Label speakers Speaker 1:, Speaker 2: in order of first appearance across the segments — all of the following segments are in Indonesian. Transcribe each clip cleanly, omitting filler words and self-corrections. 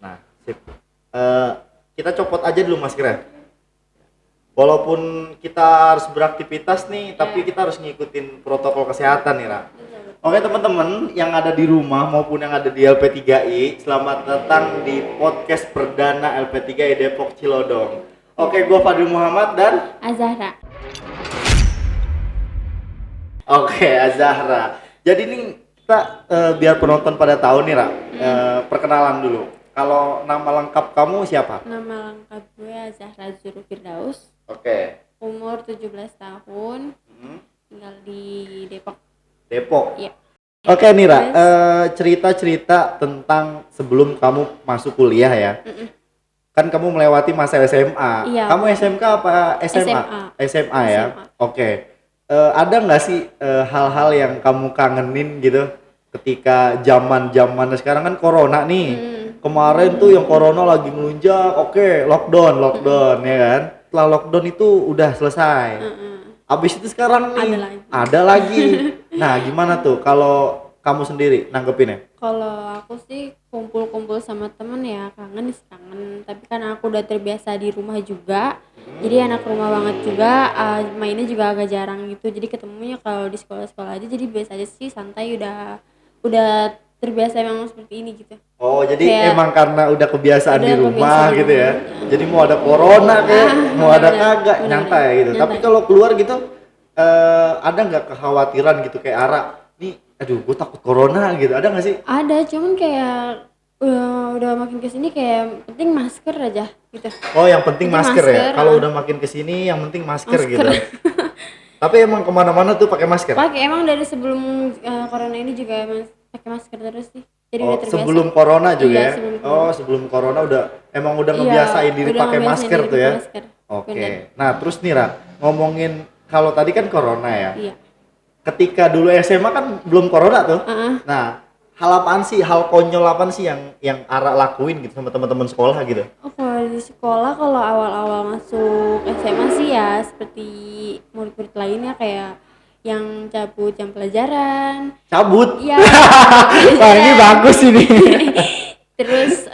Speaker 1: Nah, sip. Eh, kita copot aja dulu maskernya. Walaupun kita harus beraktivitas nih, tapi kita harus ngikutin protokol kesehatan nih, Ra. Oke teman-teman yang ada di rumah maupun yang ada di LP3I, selamat datang di podcast perdana LP3I Depok Cilodong. Oke, gua Fadil Muhammad dan
Speaker 2: Azahra.
Speaker 1: Oke, Azahra. Jadi ini kita biar penonton pada tahu nih, Ra. Perkenalan dulu. Kalau nama lengkap kamu siapa?
Speaker 2: Nama lengkap gue Azahra Zuru Firdaus.
Speaker 1: Oke.
Speaker 2: Umur 17 tahun. Tinggal di Depok.
Speaker 1: Depok.
Speaker 2: Iya.
Speaker 1: Oke, Nira, cerita-cerita tentang sebelum kamu masuk kuliah ya. Kan kamu melewati masa SMA.
Speaker 2: Iya.
Speaker 1: Kamu SMK apa SMA? SMA ya.
Speaker 2: SMA.
Speaker 1: Oke. Ada nggak sih hal-hal yang kamu kangenin gitu ketika zaman sekarang kan corona nih. Kemarin tuh yang corona lagi melunjak, oke, lockdown ya kan. Setelah lockdown itu udah selesai. Abis itu sekarang nih ada lagi. Nah, gimana tuh kalau kamu sendiri nanggepinnya?
Speaker 2: Kalau aku sih kumpul-kumpul sama temen ya kangen sih kangen. Tapi kan aku udah terbiasa di rumah juga. Jadi anak rumah banget juga, mainnya juga agak jarang gitu. Jadi ketemunya kalau di sekolah-sekolah aja. Jadi biasa aja sih, santai, udah terbiasa memang seperti ini gitu.
Speaker 1: Oh, jadi
Speaker 2: Kayak
Speaker 1: emang karena udah kebiasaan di rumah
Speaker 2: kebiasaan
Speaker 1: gitu ya. Jadi mau ada corona mau ada kagak nyantai gitu. Tapi kalau keluar gitu ada nggak kekhawatiran gitu kayak Ara, nih aduh gue takut corona gitu. Ada nggak sih?
Speaker 2: Ada, cuman kayak udah makin kesini kayak penting masker aja gitu.
Speaker 1: Oh, yang penting masker ya. Kalau
Speaker 2: ah.
Speaker 1: udah makin kesini yang penting masker gitu. Tapi emang kemana-mana tuh pakai masker.
Speaker 2: Pakai emang dari sebelum corona ini juga emang pakai masker terus sih. Jadi udah terbiasa.
Speaker 1: Sebelum corona juga
Speaker 2: Iya,
Speaker 1: ya. Sebelum corona udah ngebiasain diri
Speaker 2: udah
Speaker 1: pakai
Speaker 2: ngebiasain
Speaker 1: masker
Speaker 2: diri
Speaker 1: tuh
Speaker 2: pakai
Speaker 1: ya.
Speaker 2: masker.
Speaker 1: Oke.
Speaker 2: Bener.
Speaker 1: Nah, terus nih Ra, ngomongin kalau tadi kan corona ya.
Speaker 2: Iya.
Speaker 1: Ketika dulu SMA kan belum corona tuh. Nah, hal konyol apa sih yang Ara lakuin gitu sama teman-teman sekolah gitu?
Speaker 2: Oh, kalau di sekolah kalau awal-awal masuk SMA sih ya seperti murid-murid lainnya kayak yang cabut jam pelajaran.
Speaker 1: Cabut?
Speaker 2: Iya.
Speaker 1: Wah, ini bagus ini.
Speaker 2: Terus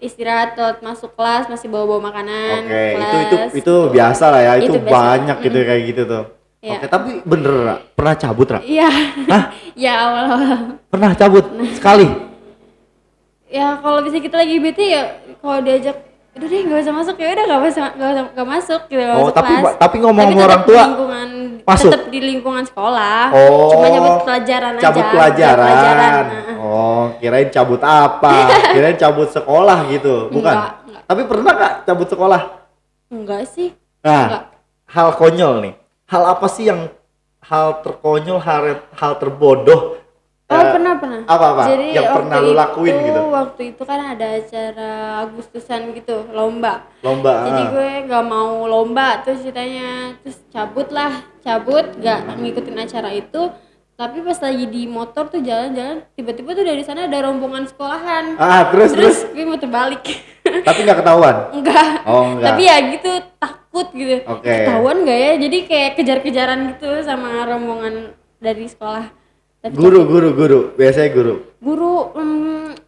Speaker 2: istirahat atau masuk kelas masih bawa makanan.
Speaker 1: Oke,
Speaker 2: kelas,
Speaker 1: itu biasa lah ya, itu
Speaker 2: biasa.
Speaker 1: banyak gitu kayak gitu tuh.
Speaker 2: Iya.
Speaker 1: Oke, tapi bener Ra, pernah cabut Ra?
Speaker 2: Iya.
Speaker 1: Hah?
Speaker 2: Ya awal-awal.
Speaker 1: Pernah cabut sekali?
Speaker 2: Ya kalau bisa kita lagi bete ya kalau diajak udah deh nggak usah masuk ya udah nggak masuk gitu.
Speaker 1: Oh,
Speaker 2: masuk kelas.
Speaker 1: tapi ngomong sama
Speaker 2: tetap
Speaker 1: orang tua masuk?
Speaker 2: Tetap di lingkungan sekolah.
Speaker 1: Oh,
Speaker 2: Cuma cabut pelajaran aja.
Speaker 1: cabut pelajaran.
Speaker 2: Nah.
Speaker 1: Oh, kirain cabut apa? Kirain cabut sekolah gitu, bukan?
Speaker 2: Enggak.
Speaker 1: Tapi pernah Kak cabut sekolah?
Speaker 2: Enggak sih.
Speaker 1: Nah,
Speaker 2: Enggak.
Speaker 1: hal konyol nih. Hal apa sih yang hal terkonyol, hal terbodoh?
Speaker 2: Pernah.
Speaker 1: Apa?
Speaker 2: Jadi
Speaker 1: yang pernah lu lakuin gitu?
Speaker 2: Waktu itu kan ada acara Agustusan gitu, lomba.
Speaker 1: Lomba.
Speaker 2: Jadi gue nggak mau lomba terus ceritanya, terus cabut nggak ngikutin acara itu. Tapi pas lagi di motor tuh jalan-jalan, tiba-tiba tuh dari sana ada rombongan sekolahan.
Speaker 1: Terus
Speaker 2: Gue mau terbalik.
Speaker 1: tapi nggak ketahuan?
Speaker 2: Enggak.
Speaker 1: Oh, enggak.
Speaker 2: Tapi ya gitu takut gitu.
Speaker 1: Oke.
Speaker 2: Ketahuan nggak ya? Jadi kayak kejar-kejaran gitu sama rombongan dari sekolah. Tapi
Speaker 1: Guru, biasanya guru.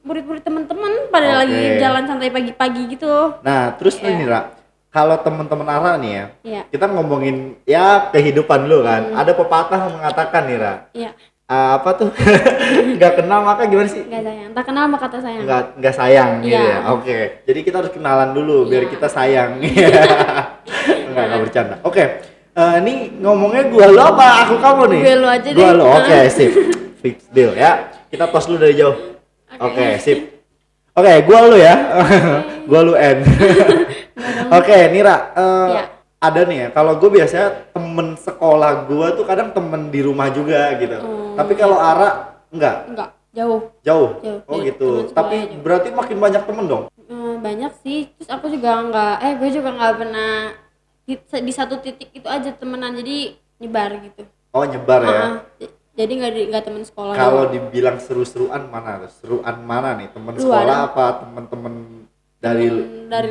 Speaker 2: Murid-murid teman-teman pada lagi jalan santai pagi-pagi gitu.
Speaker 1: Nah, terus ini Ra, kalau teman-teman Ara nih ya,
Speaker 2: Iya.
Speaker 1: kita ngomongin ya kehidupan lu kan. Ada pepatah yang mengatakan nih Ra.
Speaker 2: Iya.
Speaker 1: Apa tuh? Nggak kenal maka gimana sih?
Speaker 2: Nggak sayang. Tak kenal maka kata sayang.
Speaker 1: Nggak sayang gitu
Speaker 2: Iya.
Speaker 1: ya. Oke. Jadi kita harus kenalan dulu biar kita sayang. Nggak bercanda. Oke. Ini ngomongnya gua lu apa aku kamu nih?
Speaker 2: Gue lu aja deh.
Speaker 1: Gua lu. Oke, sip. Fix deal ya. Kita tos dulu dari jauh. Oke, sip. Oke, gua lu ya. Gua lu N. Oke, Nira. Ada nih ya. Kalau gue biasanya temen sekolah gua tuh kadang temen di rumah juga gitu. Tapi kalau Ara enggak.
Speaker 2: Enggak, jauh.
Speaker 1: Oh
Speaker 2: Dari
Speaker 1: gitu.
Speaker 2: teman
Speaker 1: Tapi
Speaker 2: sekolah aja.
Speaker 1: berarti makin banyak temen dong.
Speaker 2: Banyak sih. Terus aku juga gue juga nggak pernah di satu titik itu aja temenan, jadi nyebar gitu.
Speaker 1: Oh, nyebar ya.
Speaker 2: Jadi nggak temen sekolah.
Speaker 1: Kalau dibilang seru-seruan mana? Seruan mana nih? Temen sekolah apa temen-temen dari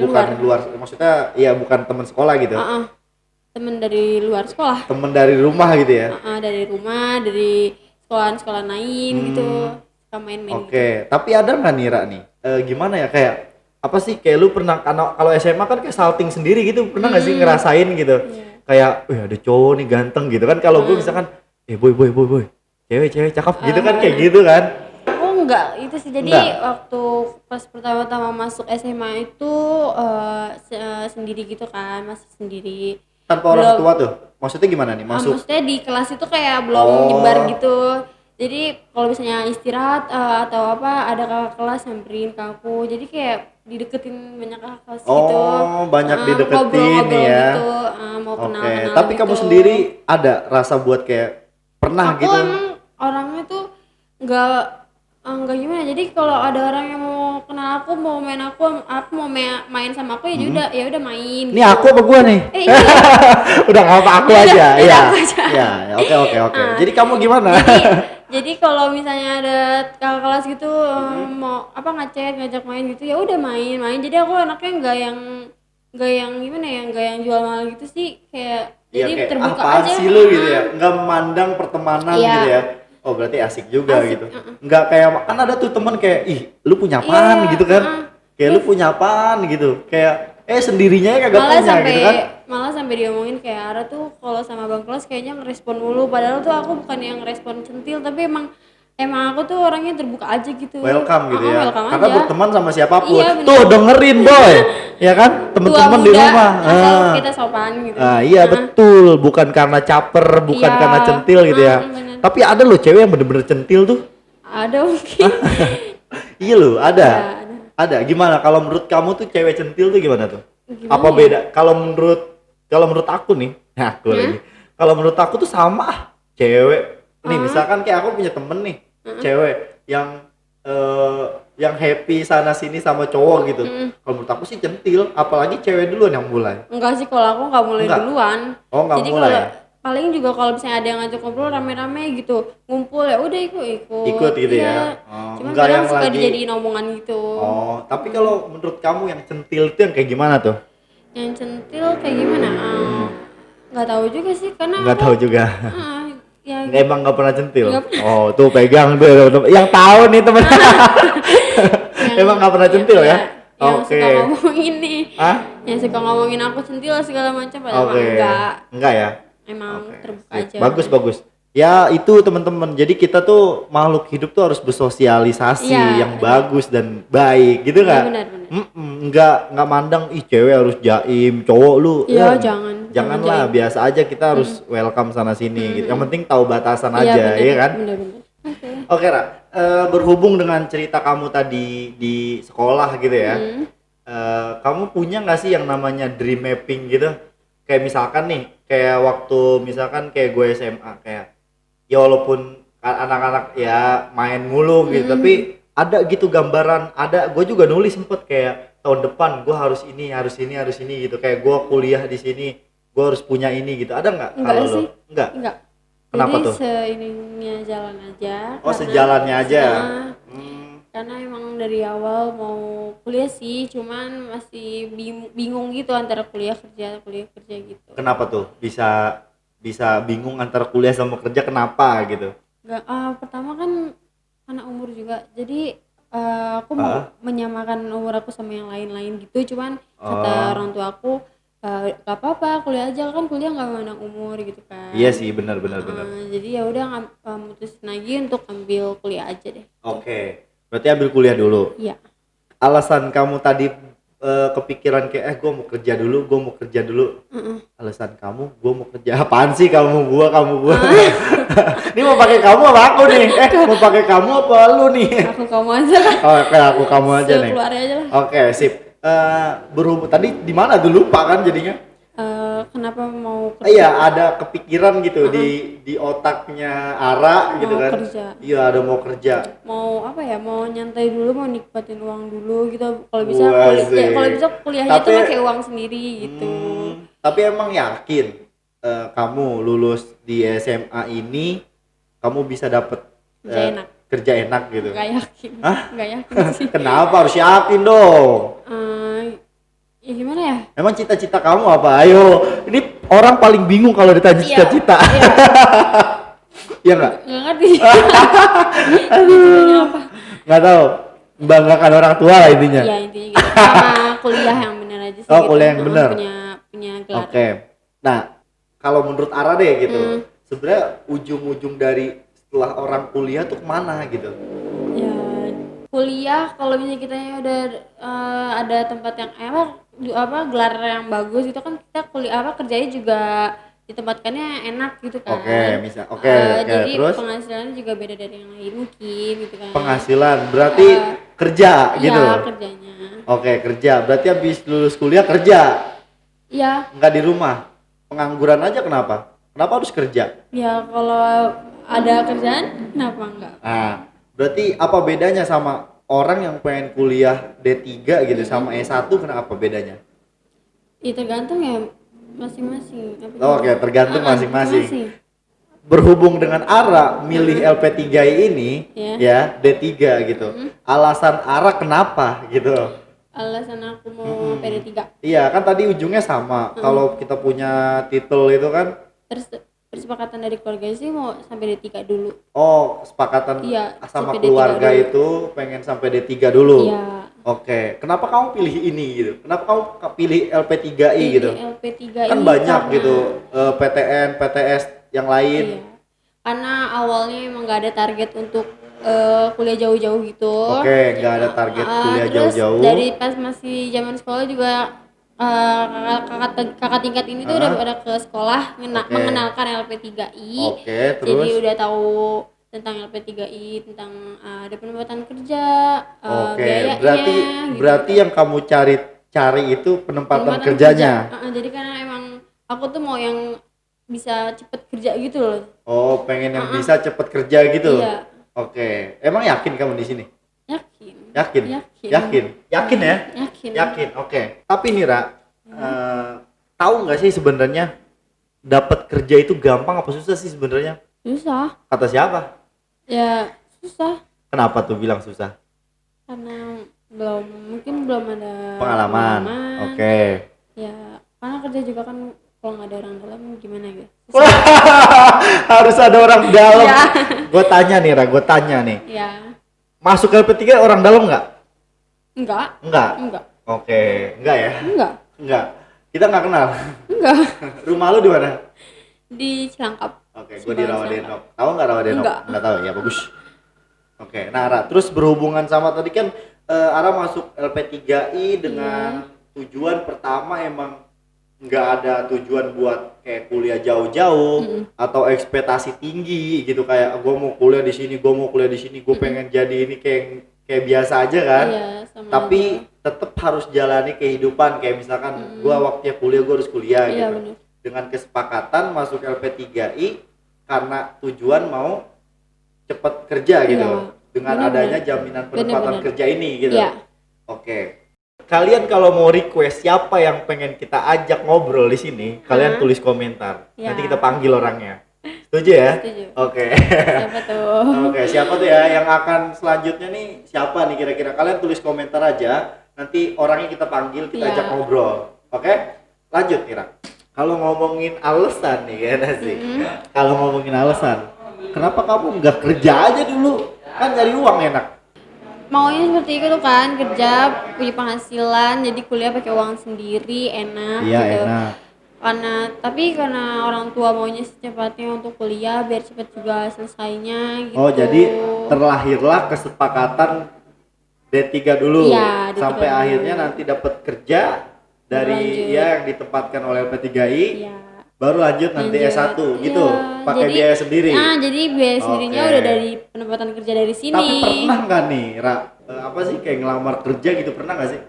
Speaker 1: bukan luar? Maksudnya ya bukan temen sekolah gitu.
Speaker 2: Temen dari luar sekolah.
Speaker 1: Temen dari rumah gitu ya.
Speaker 2: Dari rumah, dari sekolahan lain gitu. suka main-main gitu.
Speaker 1: Oke, tapi ada nggak Nira nih? Gimana ya kayak apa sih kayak lu pernah kalau SMA kan kayak salting sendiri gitu, pernah nggak sih ngerasain gitu? Kayak, wih ada cowok nih ganteng gitu kan? Kalau gue misalkan, boy, cewek cakep gitu kan kayak gitu kan?
Speaker 2: Aku enggak, itu sih. Jadi waktu pas pertama-tama masuk SMA itu sendiri gitu kan, masih sendiri.
Speaker 1: Tanpa orang tua tuh? Maksudnya gimana nih? Masuk?
Speaker 2: Maksudnya di kelas itu kayak belum nyebar gitu. Jadi kalau misalnya istirahat atau apa ada kakak kelas nyamperin ke aku. Jadi kayak dideketin banyak kakak kelas gitu.
Speaker 1: Oh, banyak dideketin
Speaker 2: ngobrol-ngobrol
Speaker 1: ya.
Speaker 2: gitu, mau kenal-kenal
Speaker 1: Tapi
Speaker 2: gitu.
Speaker 1: kamu sendiri ada rasa buat kayak pernah
Speaker 2: Aku
Speaker 1: gitu?
Speaker 2: emang orangnya tuh nggak gimana. Jadi kalau ada orang yang mau kenal aku, mau main aku mau main sama aku ya udah main.
Speaker 1: Ini aku apa gua nih?
Speaker 2: Iya.
Speaker 1: Udah nggak apa aku aja.
Speaker 2: Udah
Speaker 1: Iya.
Speaker 2: aku aja.
Speaker 1: Iya, oke. Jadi kamu gimana?
Speaker 2: Jadi kalau misalnya ada kakak kelas gitu mau ngajak main gitu ya udah main. Jadi aku anaknya nggak yang gimana ya, nggak yang jual mahal gitu sih, kayak
Speaker 1: Iya,
Speaker 2: jadi
Speaker 1: kayak
Speaker 2: terbuka
Speaker 1: apaan
Speaker 2: aja.
Speaker 1: sih lu gitu ya, nggak memandang pertemanan gitu ya. Oh berarti asik juga
Speaker 2: Asik,
Speaker 1: gitu. Nggak kayak kan ada tuh temen kayak ih lu punya apaan
Speaker 2: Iya,
Speaker 1: gitu kan. Kayak lu punya apaan gitu. Kayak sendirinya kagak
Speaker 2: malah
Speaker 1: punya gitu kan.
Speaker 2: malah sampai diomongin kayak Ara tuh kalau sama bang kelas kayaknya ngerespon mulu, padahal tuh aku bukan yang ngerespon centil, tapi emang aku tuh orangnya terbuka aja gitu.
Speaker 1: Welcome gitu ya.
Speaker 2: Welcome
Speaker 1: Karena
Speaker 2: aja.
Speaker 1: berteman sama siapapun.
Speaker 2: Iya, bener.
Speaker 1: Tuh dengerin boy. Ya kan? Temen-temen di rumah.
Speaker 2: Asal kita sopan gitu.
Speaker 1: Iya betul, bukan karena caper, bukan
Speaker 2: Iya.
Speaker 1: karena centil gitu ya.
Speaker 2: Bener.
Speaker 1: Tapi ada loh cewek yang bener-bener centil tuh.
Speaker 2: Ada mungkin.
Speaker 1: Iya loh, ada.
Speaker 2: Ada.
Speaker 1: Ada. Gimana kalau menurut kamu tuh cewek centil tuh gimana tuh?
Speaker 2: Gimana
Speaker 1: Apa
Speaker 2: ya?
Speaker 1: beda? Kalau menurut aku nih, aku lagi. Kalau menurut aku tuh sama cewek. Nih misalkan kayak aku punya temen nih, cewek yang happy sana sini sama cowok gitu. Kalau menurut aku sih centil, apalagi cewek duluan yang mulai.
Speaker 2: Enggak sih, kalau aku nggak mulai
Speaker 1: Enggak?
Speaker 2: duluan.
Speaker 1: Oh, nggak
Speaker 2: Jadi
Speaker 1: mulai
Speaker 2: kalau
Speaker 1: ya?
Speaker 2: paling juga kalau misalnya ada yang ngajak ngobrol rame-rame gitu, ngumpul ya udah ikut.
Speaker 1: Ikut gitu
Speaker 2: Iya.
Speaker 1: ya? Oh,
Speaker 2: Cuman
Speaker 1: enggak
Speaker 2: kadang
Speaker 1: yang
Speaker 2: suka
Speaker 1: lagi-
Speaker 2: dijadiin omongan gitu.
Speaker 1: Oh, tapi kalau menurut kamu yang centil itu yang kayak gimana tuh?
Speaker 2: Yang centil kayak gimana? Nggak tahu juga sih, karena
Speaker 1: Nggak
Speaker 2: aku,
Speaker 1: tahu juga.
Speaker 2: ya
Speaker 1: Emang nggak pernah centil?
Speaker 2: Nggak pernah.
Speaker 1: Oh, tuh pegang tuh teman-teman. Yang tahu nih temen. Emang nggak pernah centil ya?
Speaker 2: Yang
Speaker 1: Oke.
Speaker 2: suka ngomongin nih.
Speaker 1: Hah?
Speaker 2: Yang suka ngomongin aku centil segala macam, padahal
Speaker 1: Oke.
Speaker 2: enggak.
Speaker 1: Enggak ya?
Speaker 2: Emang
Speaker 1: Oke,
Speaker 2: terbuka
Speaker 1: sip.
Speaker 2: aja.
Speaker 1: Bagus. Ya itu teman-teman. Jadi kita tuh makhluk hidup tuh harus bersosialisasi
Speaker 2: Iya,
Speaker 1: yang bagus dan baik, gitu nggak?
Speaker 2: Benar.
Speaker 1: Nggak mandang ih cewek harus jaim, cowok lu.
Speaker 2: Iya,
Speaker 1: ya, janganlah,
Speaker 2: jaim.
Speaker 1: biasa aja kita harus welcome sana sini gitu. Yang penting tahu batasan
Speaker 2: Iya,
Speaker 1: aja,
Speaker 2: benar,
Speaker 1: ya kan?
Speaker 2: Benar. Oke.
Speaker 1: Oke, Ra. Berhubung dengan cerita kamu tadi di sekolah gitu ya. Kamu punya nggak sih yang namanya dream mapping gitu? Kayak misalkan nih, kayak waktu misalkan kayak gue SMA, kayak ya walaupun anak-anak ya main mulu gitu, tapi ada gitu gambaran, gue juga nulis sempet kayak tahun depan gue harus ini gitu, kayak gue kuliah di sini, gue harus punya ini gitu. Ada nggak?
Speaker 2: Enggak
Speaker 1: Kalau lo?
Speaker 2: sih.
Speaker 1: Enggak. Kenapa
Speaker 2: Jadi
Speaker 1: tuh?
Speaker 2: seininya jalan aja.
Speaker 1: Oh, sejalannya aja.
Speaker 2: Karena emang dari awal mau kuliah sih, cuman masih bingung gitu antara kuliah kerja gitu.
Speaker 1: Kenapa tuh bisa bingung antara kuliah sama kerja, kenapa gitu?
Speaker 2: Enggak, pertama kan karena umur juga. Jadi aku mau menyamakan umur aku sama yang lain-lain gitu, cuman kata orang tua aku gak apa-apa kuliah aja, kan kuliah nggak memandang umur gitu kan.
Speaker 1: Iya sih, benar.
Speaker 2: Jadi ya udah mutusin lagi untuk ambil kuliah aja deh.
Speaker 1: Oke. Berarti ambil kuliah dulu.
Speaker 2: Iya.
Speaker 1: Alasan kamu tadi kepikiran kayak gue mau kerja dulu. Alasan kamu gue mau kerja apaan sih? kamu gua Ini mau pakai kamu apa aku nih? Mau pakai kamu apa lu nih?
Speaker 2: Aku kamu aja lah.
Speaker 1: Oke, aku kamu aja nih.
Speaker 2: Keluar aja lah.
Speaker 1: Oke, sip. Berhubung tadi di mana tuh, lupa kan jadinya?
Speaker 2: Kenapa mau kerja?
Speaker 1: Iya, ada kepikiran gitu di otaknya Ara gitu
Speaker 2: Mau
Speaker 1: kan.
Speaker 2: kerja.
Speaker 1: Iya, ada mau kerja.
Speaker 2: Mau apa ya, mau nyantai dulu, mau nikmatin uang dulu gitu. Kalau bisa
Speaker 1: Wah, sih.
Speaker 2: kuliahnya tuh
Speaker 1: Tapi-
Speaker 2: pakai uang sendiri gitu.
Speaker 1: Tapi emang yakin kamu lulus di SMA ini kamu bisa dapet
Speaker 2: Kerja enak.
Speaker 1: kerja enak gitu?
Speaker 2: Nggak yakin.
Speaker 1: Hah?
Speaker 2: Nggak yakin sih.
Speaker 1: Kenapa harus yakin dong?
Speaker 2: Ya gimana ya?
Speaker 1: Emang cita-cita kamu apa? Ayo, ini orang paling bingung kalau ditanya cita-cita.
Speaker 2: Iya.
Speaker 1: Iya nggak?
Speaker 2: Nggak ngerti. Cita-citanya apa?
Speaker 1: nggak tahu, banggakan orang tua lah intinya.
Speaker 2: Iya intinya gitu. Sama kuliah yang benar aja sih
Speaker 1: Oh,
Speaker 2: gitu.
Speaker 1: kuliah yang benar.
Speaker 2: Punya gelar.
Speaker 1: Oke. Nah, kalau menurut Ara deh gitu,
Speaker 2: Hmm.
Speaker 1: sebenarnya ujung-ujung dari setelah orang kuliah tuh kemana gitu?
Speaker 2: Ya kuliah kalau misalnya kita udah ada tempat yang gelar yang bagus itu kan kita kuliah kerjanya juga ditempatkannya enak gitu kan.
Speaker 1: Oke,
Speaker 2: Jadi
Speaker 1: terus
Speaker 2: penghasilannya juga beda dari yang lain mungkin gitu kan.
Speaker 1: penghasilan berarti kerja gitu.
Speaker 2: Iya kerjanya.
Speaker 1: Oke, kerja. Berarti habis lulus kuliah kerja,
Speaker 2: Iya.
Speaker 1: nggak di rumah. Pengangguran aja kenapa? Kenapa harus kerja?
Speaker 2: Ya kalau ada kerjaan kenapa enggak?
Speaker 1: Nah, berarti apa bedanya sama orang yang pengen kuliah D3 gitu sama S1 kenapa bedanya?
Speaker 2: Ya tergantung ya masing-masing.
Speaker 1: Oke, tergantung masing-masing.
Speaker 2: masing-masing.
Speaker 1: Berhubung dengan Ara milih LP3I ini ya D3 gitu. Alasan Ara kenapa gitu?
Speaker 2: Alasan aku mau PD3
Speaker 1: Iya, kan tadi ujungnya sama. Kalau kita punya titel itu kan
Speaker 2: persepakatan dari keluarga sih mau sampai D3 dulu.
Speaker 1: oh, sepakatan
Speaker 2: Iya,
Speaker 1: sama
Speaker 2: sampai
Speaker 1: keluarga
Speaker 2: D3 dulu.
Speaker 1: itu pengen sampai D3 dulu.
Speaker 2: Iya.
Speaker 1: Oke, kenapa kamu pilih ini gitu? Kenapa kamu pilih LP3I gitu?
Speaker 2: LP3
Speaker 1: Kan
Speaker 2: ini
Speaker 1: banyak
Speaker 2: karena,
Speaker 1: gitu, PTN, PTS yang lain.
Speaker 2: iya. Karena awalnya emang gak ada target untuk kuliah jauh-jauh gitu.
Speaker 1: Oke, nggak ada target kuliah jauh-jauh.
Speaker 2: Terus dari pas masih zaman sekolah juga kakak tingkat ini tuh udah pada ke sekolah mengenalkan LP3I.
Speaker 1: Oke, terus?
Speaker 2: Jadi udah tahu tentang LP3I, tentang ada penempatan kerja,
Speaker 1: Oke,
Speaker 2: biayanya
Speaker 1: berarti
Speaker 2: gitu.
Speaker 1: yang kamu cari itu penempatan kerjanya.
Speaker 2: Kerja. Jadi karena emang aku tuh mau yang bisa cepet kerja gitu loh.
Speaker 1: Oh, pengen yang bisa cepet kerja gitu.
Speaker 2: Iya.
Speaker 1: Oke, emang yakin kamu di sini?
Speaker 2: Yakin.
Speaker 1: Yakin ya? Yakin. Oke. Tapi nih Ra, tahu nggak sih sebenarnya dapat kerja itu gampang apa susah sih sebenarnya?
Speaker 2: Susah.
Speaker 1: Kata siapa?
Speaker 2: Ya susah.
Speaker 1: Kenapa tuh bilang susah?
Speaker 2: Karena mungkin belum ada
Speaker 1: Pengalaman. Oke.
Speaker 2: Ya karena kerja juga kan kalau nggak ada orang dalam gimana ya?
Speaker 1: Harus ada orang dalam.
Speaker 2: Iya.
Speaker 1: Gue tanya nih Ra,
Speaker 2: Ya.
Speaker 1: Masuk LP3 orang dalam nggak?
Speaker 2: Enggak.
Speaker 1: Oke, enggak ya? Enggak. Kita nggak kenal.
Speaker 2: Enggak.
Speaker 1: Rumah lu di mana?
Speaker 2: Di Cilangkap.
Speaker 1: Oke, gue di Rawadenok. Tahu nggak Rawadenok?
Speaker 2: Enggak
Speaker 1: tahu ya, bagus. Oke, nah Ara, terus berhubungan sama tadi kan Ara masuk LP3I dengan tujuan pertama emang nggak ada tujuan buat kayak kuliah jauh-jauh atau ekspektasi tinggi gitu kayak gue mau kuliah di sini, gue pengen jadi ini kayak biasa aja kan.
Speaker 2: Iya, sama
Speaker 1: tapi tetap harus jalani kehidupan kayak misalkan gue waktunya kuliah gue harus kuliah
Speaker 2: Iya,
Speaker 1: gitu.
Speaker 2: bener.
Speaker 1: Dengan kesepakatan masuk LP3I karena tujuan mau cepet kerja gitu. Dengan adanya jaminan penempatan kerja ini gitu.
Speaker 2: Iya.
Speaker 1: Oke. Kalian kalau mau request siapa yang pengen kita ajak ngobrol di sini, kalian tulis komentar.
Speaker 2: Ya.
Speaker 1: Nanti kita panggil orangnya. Setuju ya?
Speaker 2: Setuju.
Speaker 1: Oke.
Speaker 2: Siapa tuh?
Speaker 1: Oke, siapa tuh ya yang akan selanjutnya nih? Siapa nih kira-kira? Kalian tulis komentar aja. Nanti orangnya kita panggil, kita ajak ngobrol. Oke? Lanjut Kira. Kalau ngomongin alasan nih kan sih. Kalau ngomongin alasan, kenapa kamu nggak kerja aja dulu? Kan cari uang enak.
Speaker 2: Maunya seperti itu kan, kerja punya penghasilan jadi kuliah pakai uang sendiri enak
Speaker 1: Iya,
Speaker 2: gitu.
Speaker 1: enak.
Speaker 2: Karena orang tua maunya secepatnya untuk kuliah biar cepat juga selesainya gitu.
Speaker 1: Oh, jadi terlahirlah kesepakatan D3 dulu.
Speaker 2: Iya, D3
Speaker 1: sampai
Speaker 2: dulu.
Speaker 1: akhirnya nanti dapat kerja dari yang ditempatkan oleh LP3I.
Speaker 2: Iya.
Speaker 1: Baru lanjut nanti S1 gitu.
Speaker 2: Iya,
Speaker 1: Pakai
Speaker 2: jadi-
Speaker 1: biaya sendiri.
Speaker 2: Jadi biaya sendirinya
Speaker 1: Oke.
Speaker 2: udah dari penempatan kerja dari sini.
Speaker 1: Tapi pernah nggak nih, Ra, apa sih kayak ngelamar kerja gitu pernah nggak sih?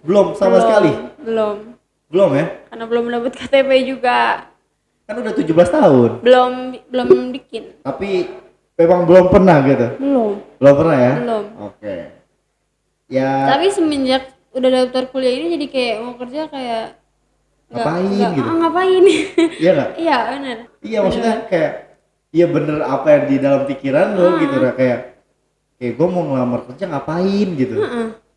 Speaker 1: Belum sama sekali. Belum ya?
Speaker 2: Karena belum dapat KTP juga.
Speaker 1: Kan udah 17 tahun.
Speaker 2: Belum bikin.
Speaker 1: Tapi memang belum pernah gitu. Belum pernah ya?
Speaker 2: Belum.
Speaker 1: Oke. Ya.
Speaker 2: Tapi semenjak udah daftar kuliah ini jadi kayak mau kerja kayak
Speaker 1: Ngapain gitu?
Speaker 2: ngapain?
Speaker 1: Iya nggak?
Speaker 2: Iya benar.
Speaker 1: Iya maksudnya kayak iya bener apa yang di dalam pikiran lo gitu lah kayak gue mau ngelamar kerja ngapain gitu.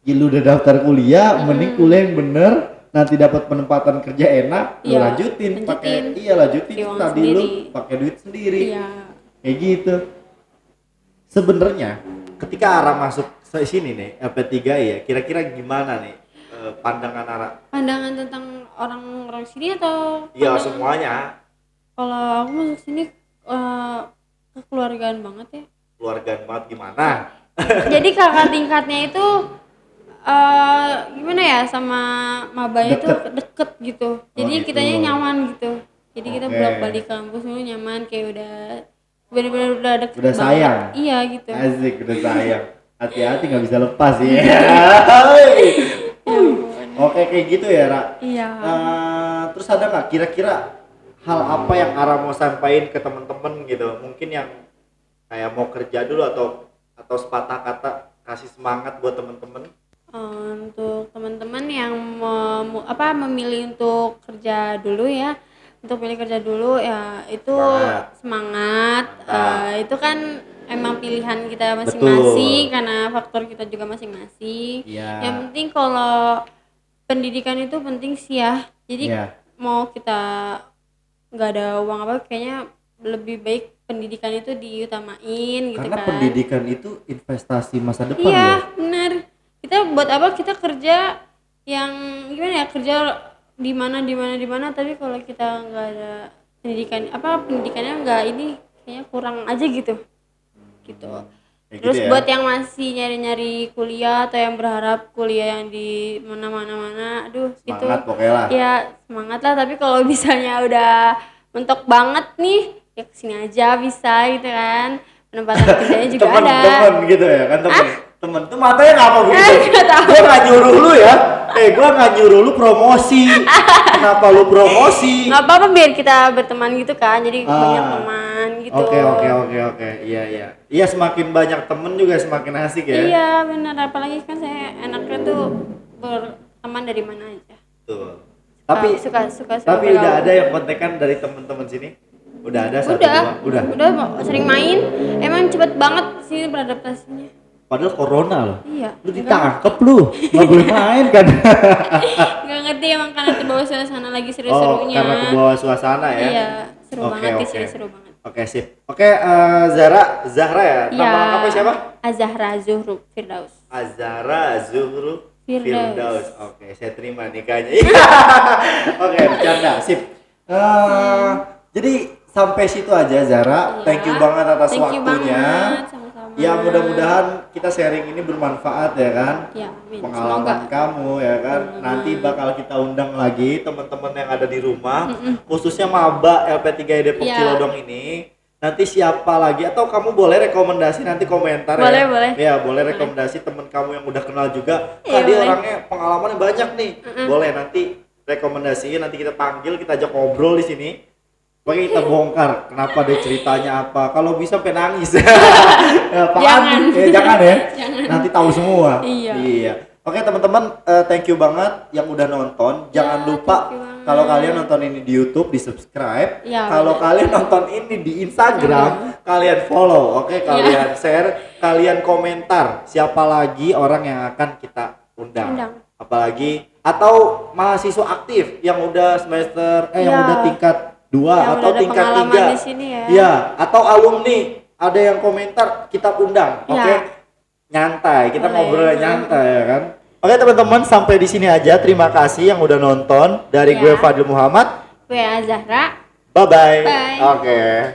Speaker 1: Ya lu udah daftar kuliah, mending kuliah yang bener, nanti dapat penempatan kerja enak, lu
Speaker 2: Iya,
Speaker 1: lanjutin pakai lanjutin
Speaker 2: uang
Speaker 1: tadi lu
Speaker 2: sendiri.
Speaker 1: pakai duit sendiri.
Speaker 2: Iya.
Speaker 1: Kayak gitu. Sebenarnya ketika Ara masuk sini nih LP3 ya, kira-kira gimana nih pandangan Ara?
Speaker 2: Pandangan tentang orang-orang sini atau
Speaker 1: Iya
Speaker 2: pandangan-
Speaker 1: semuanya.
Speaker 2: Kalau aku masuk sini kekeluargaan banget ya.
Speaker 1: Keluargaan banget gimana?
Speaker 2: Jadi kakak tingkatnya itu gimana ya, sama mabanya tuh deket gitu. Jadi
Speaker 1: gitu.
Speaker 2: kitanya nyaman gitu. Jadi kita
Speaker 1: Oke.
Speaker 2: bolak-balik kampus dulu nyaman, kayak udah bener-bener udah deket
Speaker 1: Udah
Speaker 2: banget.
Speaker 1: sayang?
Speaker 2: Iya gitu.
Speaker 1: Asik, udah sayang. Hati-hati nggak bisa lepas ya. Oke kayak gitu ya Ra.
Speaker 2: Iya.
Speaker 1: Terus ada nggak kira-kira hal apa yang Ara mau sampaikan ke temen-temen gitu? Mungkin yang kayak mau kerja dulu atau sepatah kata kasih semangat buat temen-temen.
Speaker 2: Untuk teman-teman yang memilih untuk kerja dulu ya, untuk pilih kerja dulu ya itu semangat. Itu kan emang pilihan kita masing-masing. Betul. Karena faktor kita juga masing-masing.
Speaker 1: Iya.
Speaker 2: Yang penting kalau pendidikan itu penting sih ya, jadi mau kita nggak ada uang apa, kayaknya lebih baik pendidikan itu diutamain gitu.
Speaker 1: Karena
Speaker 2: kan
Speaker 1: pendidikan itu investasi masa depan.
Speaker 2: Iya
Speaker 1: loh.
Speaker 2: benar. Kita buat apa kita kerja yang gimana ya, kerja di mana tapi kalau kita nggak ada pendidikannya nggak ini, kayaknya kurang aja gitu. Terus
Speaker 1: gitu ya.
Speaker 2: buat yang masih nyari-nyari kuliah atau yang berharap kuliah yang di mana-mana, aduh
Speaker 1: Semangat
Speaker 2: itu
Speaker 1: pokoknya lah.
Speaker 2: ya semangat lah, tapi kalau misalnya udah mentok banget nih ya kesini aja bisa gitu kan, penempatan kerjanya juga ada.
Speaker 1: Temen gitu ya kan, temen tuh matanya ngapa begitu? Gua nggak nyuruh lu ya, gua nggak nyuruh lu promosi. Kenapa lu promosi?
Speaker 2: Nggak apa-apa, biar kita berteman gitu kan, jadi banyak teman gitu.
Speaker 1: Oke, iya semakin banyak temen juga semakin asik ya.
Speaker 2: Iya benar, apalagi kan saya enaknya tuh berteman dari mana aja.
Speaker 1: Tuh. Tapi
Speaker 2: suka
Speaker 1: tapi udah
Speaker 2: bergaul.
Speaker 1: ada yang kontekan dari temen-temen sini? Udah ada satu
Speaker 2: Udah sering main, emang cepet banget sih beradaptasinya.
Speaker 1: Padahal corona loh.
Speaker 2: Iya.
Speaker 1: Lu ditangkep lu, nggak boleh main kan?
Speaker 2: Nggak ngerti, emang karena kebawa suasana lagi seru-serunya.
Speaker 1: Karena kebawa suasana ya.
Speaker 2: Iya, seru banget di sini, seru banget.
Speaker 1: Oke sip. Oke, Zahra ya. Nama lengkapnya siapa?
Speaker 2: Azahra Zuhru Firdaus.
Speaker 1: Azahra Zuhru Firdaus. Oke, saya terima nikahnya. Oke, bercanda. Sip. Jadi sampai situ aja Zahra. Thank you banget atas waktunya.
Speaker 2: Sama-sama.
Speaker 1: Ya mudah-mudahan kita sharing ini bermanfaat ya kan.
Speaker 2: Ya, amin.
Speaker 1: Pengalaman kamu ya kan. Nanti bakal kita undang lagi teman-teman yang ada di rumah, khususnya maba LP3 Depok Cilodong ini. Nanti siapa lagi, atau kamu boleh rekomendasi nanti komentar
Speaker 2: boleh,
Speaker 1: ya.
Speaker 2: Boleh.
Speaker 1: Ya, boleh rekomendasi teman kamu yang udah kenal juga. Tadi orangnya pengalamannya banyak nih. Boleh nanti rekomendasiin, nanti kita panggil, kita ajak ngobrol di sini. Pokoknya kita bongkar kenapa dia ceritanya apa. Kalau bisa sampai nangis.
Speaker 2: Jangan.
Speaker 1: Jangan ya.
Speaker 2: Jangan.
Speaker 1: Nanti tahu semua.
Speaker 2: Iya.
Speaker 1: Oke teman-teman, thank you banget yang udah nonton. Jangan lupa kalau kalian nonton ini di YouTube, di subscribe. Kalau kalian nonton ini di Instagram, kalian follow. Oke, kalian share, kalian komentar siapa lagi orang yang akan kita undang. Apalagi atau mahasiswa aktif yang udah semester yang udah tingkat 2 atau tingkat 3.
Speaker 2: Di sini ya.
Speaker 1: Iya, atau alumni ada yang komentar, kita undang. Oke. Nyantai, kita ngobrol nyantai ya kan. Oke teman-teman, sampai di sini aja. Terima kasih yang udah nonton. Dari gue Fadil Muhammad.
Speaker 2: Gue Azahra.
Speaker 1: Bye bye. Oke.